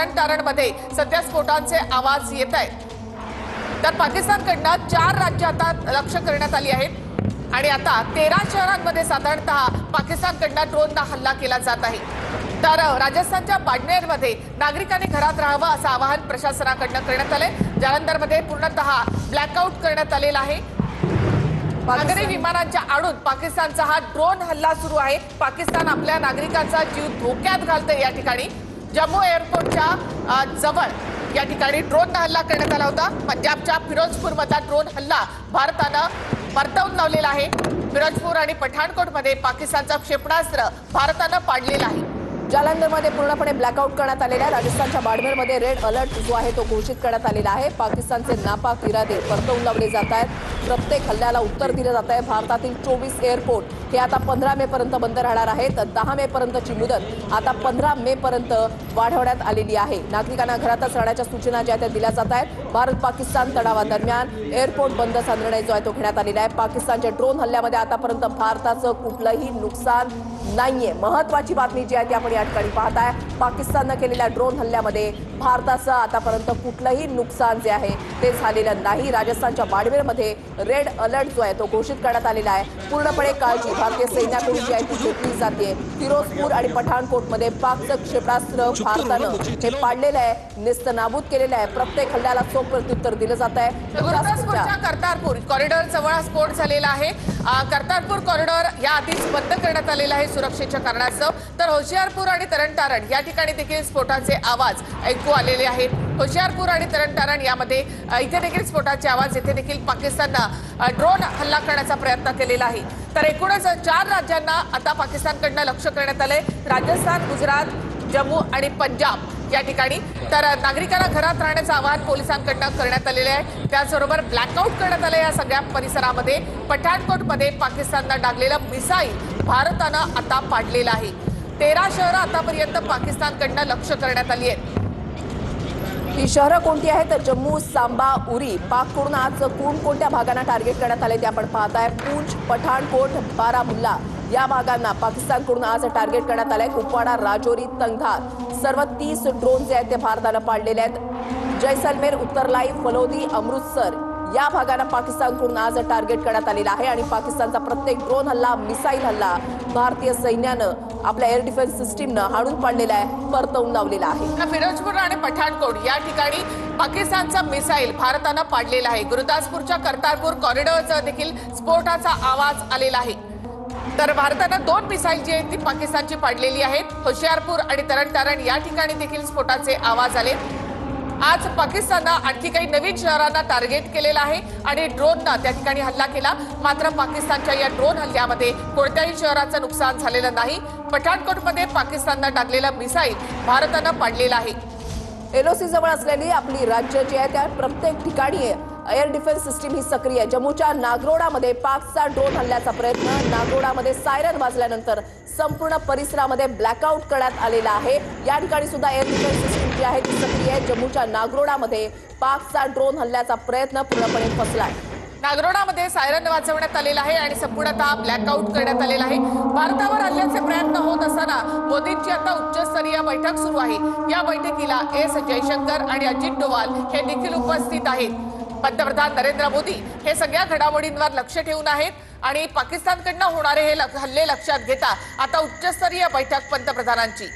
तरणतारणमध्ये सध्या स्फोटांचे आवाज येत आहेत। तर पाकिस्तानकडनं 4 राज्य आता लक्ष्य करण्यात आली आहेत आणि आता 13 शहरांमध्ये साधारणतः पाकिस्तानकडनं ड्रोनचा हल्ला केला जात आहे। तर राजस्थानच्या बाडमेरमध्ये नागरिकांनी घरात राहावं असं आवाहन प्रशासनाकडनं करण्यात आलंय। जालंधरमध्ये पूर्णतः ब्लॅकआउट करण्यात आलेला आहे। नागरी विमानांच्या आडून पाकिस्तानचा हा ड्रोन हल्ला सुरू आहे। पाकिस्तान आपल्या नागरिकांचा जीव धोक्यात घालतंय। या ठिकाणी जम्मू एअरपोर्टच्या जवळ या ठिकाणी ड्रोन हल्ला करण्यात आला होता। पंजाबच्या फिरोजपूर मधला ड्रोन हल्ला भारतानं परतवून लावलेला आहे। फिरोजपूर आणि पठाणकोटमध्ये पाकिस्तानचा क्षेपणास्त्र भारतानं पाडलेला आहे। जालंधरमध्ये पूर्णपणे ब्लॅकआउट करण्यात आलेला आहे। राजस्थानच्या बाडमेरमध्ये रेड अलर्ट जो आहे तो घोषित करण्यात आलेला आहे। पाकिस्तानचे नापाक इरादे परतवून लावले जात आहेत। प्रत्येक हल्ल्याला उत्तर दिलं जात आहे। भारतातील 24 एअरपोर्ट हे आता 15 मे पर्यंत बंद राहणार आहेत। 10 मे पर्यंतची मुदत आता 15 मे पर्यंत वाढवण्यात आलेली आहे। नागरिकांना घरातच राहण्याच्या सूचना ज्या त्या दिल्या जात आहेत। भारत पाकिस्तान तणावादरम्यान एअरपोर्ट बंदचा निर्णय जो आहे तो घेण्यात आलेला आहे। पाकिस्तानच्या ड्रोन हल्ल्यामध्ये आतापर्यंत भारताचं कुठलंही नुकसान नाहीये। महत्त्वाची बातमी जी आहे ती आपण या ठिकाणी पाहताय। पाकिस्तानने केलेल्या ड्रोन हल्ल्यामध्ये भारताचं आतापर्यंत कुठलंही नुकसान जे आहे ते झालेलं नाही। राजस्थानच्या बाडमेरमध्ये रेड अलर्ट जो आहे तो घोषित करण्यात आलेला आहे। पूर्णपणे काळजी भारतीय सैन्याकडून जी आहे ती घेतली जाते। फिरोजपूर आणि पठाणकोटमध्ये पाकचं क्षेपणास्त्र भारतानं हे पाडलेलं आहे, नेस्तनाबूद केलेलं आहे। प्रत्येक हल्ल्याला चोख प्रत्युत्तर दिलं जात आहे। गुरुदासपूरच्या करतारपूर कॉरिडॉर जवळ स्फोट झालेला आहे। करतारपूर कॉरिडॉर या आधीच बंद करण्यात आलेला आहे सुरक्षेच्या कारणास्तव। तर होशियारपूर आणि तरणतारण या ठिकाणी देखील स्फोटाचे आवाज ऐकू आलेले आहेत। होशियारपूर आणि तरणतारण यामध्ये इथे देखील स्फोटाचे आवाज, येथे देखील पाकिस्ताननं ड्रोन हल्ला करण्याचा प्रयत्न केलेला आहे। तर एकूणच 4 राज्यांना आता पाकिस्तानकडनं लक्ष करण्यात आलंय। राजस्थान, गुजरात, जम्मू आणि पंजाब या ठिकाणी। तर नागरिकांना घरात राहण्याचं आवाहन पोलिसांकडनं करण्यात आलेलं आहे। त्याचबरोबर ब्लॅकआउट करण्यात आलं या सगळ्या परिसरामध्ये। पठाणकोटमध्ये पाकिस्ताननं डागलेलं मिसाईल भारतानं आता पाडलेलं आहे। 13 शहरं आतापर्यंत पाकिस्तानकडनं लक्ष करण्यात आली आहेत। ही शहरं कोणती आहेत तर जम्मू, सांबा, उरी। पाककडून आज कोणत्या भागांना टार्गेट करण्यात आले ते आपण पाहताय। पूंछ, पठाणकोट, बारामुल्ला या भागांना पाकिस्तानकडून आज टार्गेट करण्यात आलंय। कुपवाडा, राजौरी, तंगधार सर्व 30 ड्रोन जे आहेत ते भारतानं पाडलेले आहेत। जैसलमेर, उत्तरलाई, फलोदी, अमृतसर या भागांना पाकिस्तानकडून आज टार्गेट करण्यात आलेला आहे। आणि पाकिस्तानचा प्रत्येक ड्रोन हल्ला, मिसाईल हल्ला भारतीय सैन्यानं आपल्या एअर डिफेन्स सिस्टीमनं हाणून पाडलेला आहे, परतवून लावलेला आहे। फिरोजपूर आणि पठाणकोट या ठिकाणी पाकिस्तानचा मिसाईल भारतानं पाडलेला आहे। गुरुदासपूरच्या करतारपूर कॉरिडॉरचा देखील स्फोटाचा आवाज आलेला आहे। तर भारतानं 2 मिसाईल जी आहेत ती पाकिस्तानची पाडलेली आहेत। होशियारपूर आणि तरणतारण या ठिकाणी देखील स्फोटाचे आवाज आले। आज पाकिस्ताननं आणखी काही नवीन शहरांना टार्गेट केलेलं आहे आणि ड्रोननं त्या ठिकाणी हल्ला केला। मात्र पाकिस्तानच्या या ड्रोन हल्ल्यामध्ये कोणत्याही शहराचं नुकसान झालेलं नाही। पठाणकोटमध्ये पाकिस्ताननं टाकलेलं मिसाईल भारतानं पाडलेलं आहे। एलओसी जवळ असलेली आपली राज्य जी आहे त्या प्रत्येक ठिकाणी एअर डिफेन्स सिस्टीम ही सक्रिय आहे। जम्मूच्या नागरोडामध्ये पाकचा ड्रोन हल्ल्याचा प्रयत्न। नागरोडामध्ये सायरन वाजल्यानंतर संपूर्ण परिसरामध्ये ब्लॅकआउट करण्यात आलेला आहे। या ठिकाणी सुद्धा एअर डिफेन्स सिस्टीम जी आहे ती सक्रिय आहे। जम्मूच्या नागरोडामध्ये पाकचा ड्रोन हल्ल्याचा प्रयत्न पूर्णपणे फसलाय। नागरोडामध्ये सायरन वाजवण्यात आलेला आहे आणि संपूर्णतः ब्लॅकआउट करण्यात आलेला आहे। भारतावर हल्ल्याचे प्रयत्न होत असताना मोदींची आता उच्चस्तरीय बैठक सुरू आहे। या बैठकीला एस जयशंकर आणि अजित डोवाल हे देखील उपस्थित आहेत। पंतप्रधान नरेंद्र मोदी हे सगळ्या घडामोडींवर लक्ष ठेवून आहेत आणि पाकिस्तानकडनं होणारे हे हल्ले लक्षात घेता आता उच्चस्तरीय बैठक पंतप्रधानांची।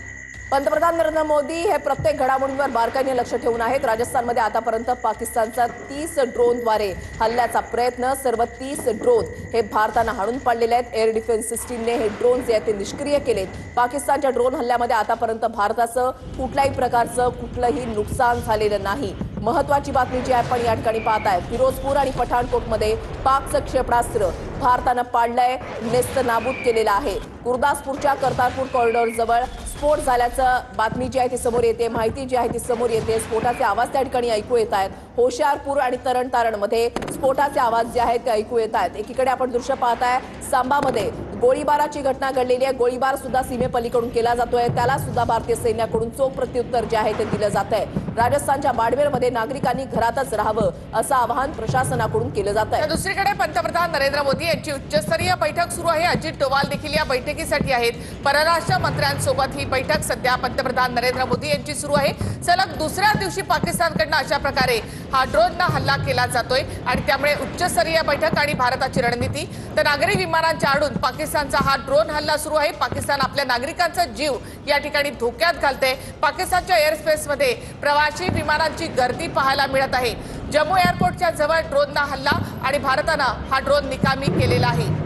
पंतप्रधान नरेंद्र मोदी हे प्रत्येक घडामोडींवर बारकाईने लक्ष ठेवून आहेत। राजस्थानमध्ये आतापर्यंत पाकिस्तानचा 30 ड्रोनद्वारे हल्ल्याचा प्रयत्न। सर्व 30 ड्रोन हे भारतानं हाणून पाडलेले आहेत। एअर डिफेन्स सिस्टीमने हे ड्रोन जे आहेत ते निष्क्रिय केलेत। पाकिस्तानच्या ड्रोन हल्ल्यामध्ये आतापर्यंत भारताचं कुठल्याही प्रकारचं कुठलंही नुकसान झालेलं नाही। महत्त्वाची बातमी जी आपण या ठिकाणी पाहताय, फिरोजपूर आणि पठाणकोटमध्ये पाकचं क्षेपणास्त्र भारतानं पाडलंय, नेस्तनाबूद केलेलं आहे। गुरुदासपूरच्या करतारपूर कॉरिडॉर जवळ स्फोट झाल्याचं बातमी जी आहे ती समोर येते, माहिती जी आहे ती समोर येते। स्फोटाचे आवाज त्या ठिकाणी ऐकू येत आहेत। होशियारपूर आणि तरणतारणमध्ये स्फोटाचे आवाज जे आहेत ते ऐकू येत आहेत। एकीकडे आपण दृश्य पाहताय सांबामध्ये गोळीबाराची घटना घडलेली आहे। गोळीबार सुद्धा सीमेपलीकडून केला जातोय, त्याला सुद्धा भारतीय सैन्याकडून चोख प्रत्युत्तर जे आहे ते दिलं जात आहे। राजस्थानच्या बाडमेरमध्ये नागरिकांनी घरातच राहावं असं आवाहन प्रशासनाकडून केलं जात आहे। दुसरीकडे पंतप्रधान नरेंद्र मोदी यांची उच्चस्तरीय बैठक सुरू आहे। अजित डोवाल देखील या बैठकीसाठी आहेत। परराष्ट्र मंत्र्यांसोबत ही बैठक सध्या पंतप्रधान नरेंद्र मोदी यांची सुरू आहे। सलग दुसऱ्या दिवशी पाकिस्तानकडनं अशा प्रकारे हा ड्रोननं हल्ला केला जातोय आणि त्यामुळे उच्चस्तरीय बैठक आणि भारताची रणनीती तर नागरी विमानांच्या आडून पाकिस्तानचा हा ड्रोन हल्ला सुरू आहे। पाकिस्तान आपल्या नागरिकांचा जीव या ठिकाणी धोक्यात घालते। पाकिस्तानच्या एअरस्पेसमध्ये प्रवासी विमानांची गर्दी पाहायला मिळत आहे। जम्मू एअरपोर्टच्या जवळ ड्रोननं हल्ला आणि भारतानं हा ड्रोन निकामी केलेला आहे।